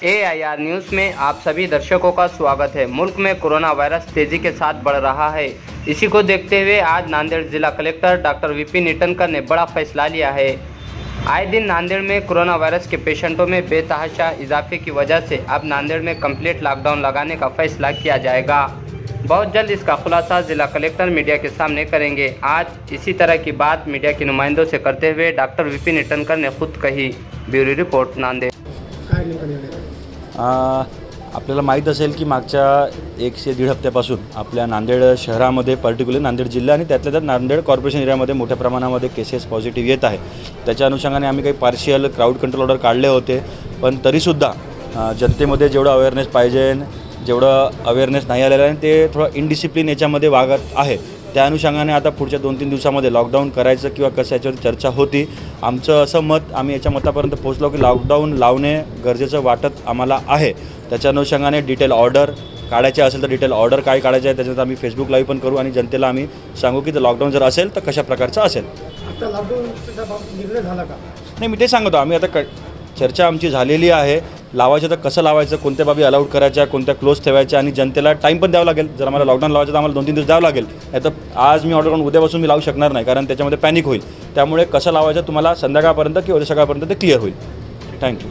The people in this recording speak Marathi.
AIR न्यूज़ में आप सभी दर्शकों का स्वागत है। मुल्क में कोरोना वायरस तेजी के साथ बढ़ रहा है। इसी को देखते हुए आज नांदेड़ जिला कलेक्टर डॉक्टर विपिन ईटनकर ने बड़ा फैसला लिया है। आए दिन नांदेड़ में कोरोना वायरस के पेशेंटों में बेतहाशा इजाफे की वजह से अब नांदेड़ में कंप्लीट लॉकडाउन लगाने का फैसला किया जाएगा। बहुत जल्द इसका खुलासा जिला कलेक्टर मीडिया के सामने करेंगे। आज इसी तरह की बात मीडिया के नुमाइंदों से करते हुए डॉक्टर विपिन ईटनकर ने खुद कही। Bureau report Nanded. आपल्याला माहीत असेल की मागच्या 1 ते 1.5 हप्त्यापासून आपल्या नांदेड शहरामध्ये पर्टिक्युलर नांदेड जिल्हा आणि त्यातल्या त्यात नांदेड कॉर्पोरेशन एरियामध्ये मोठ्या प्रमाणामध्ये केसेस पॉझिटिव्ह येत आहे। त्याच्या अनुषंगाने आम्ही काही पार्शियल क्राऊड कंट्रोल ऑर्डर काढले होते, पण तरीसुद्धा जनतेमध्ये जेवढं अवेअरनेस पाहिजे जेवढं अवेअरनेस नाही आलेलं आहे ते थोडं इनडिसिप्लिन याच्यामध्ये वागत आहे। त्या अनुषंगाने आता पुढच्या 2-3 दिवसामध्ये लॉकडाऊन करायचं किंवा कसं याच्यावर चर्चा होती। आमचं असं मत आम्ही याच्या मतापर्यंत पोहोचलो की लॉकडाऊन लावणे गरजेचं वाटत आम्हाला आहे। त्याच्या अनुषंगाने डिटेल ऑर्डर काढायचे असेल तर डिटेल ऑर्डर काय काढायचे आहे त्याच्यात आम्ही फेसबुक लाईव्ह पण करू आणि जनतेला आम्ही सांगू की लॉकडाऊन जर असेल तर कशा प्रकारचं असेल। आता लॉकडाऊनचा निर्णय झाला का? नाही, मी ते सांगतो आम्ही आता चर्चा आमची झालेली आहे। लावायचं तर कसं लावायचं, कोणत्या बाबी अलाउड करायच्या, कोणत्या क्लोज ठेवायच्या आणि जनतेला टाईम पण द्यावा लागेल। जर आम्हाला लॉकडाऊन लावायचं तर आम्हाला 2-3 दिवस द्यावं लागेल। नाही तर आज मी ऑर्डर करून उद्यापासून मी लावू शकणार नाही, कारण त्याच्यामध्ये पॅनिक होईल। त्यामुळे कसं लावायचं तुम्हाला संध्याकाळपर्यंत किंवा उद्या सकाळपर्यंत ते क्लिअर होईल। थँक्यू।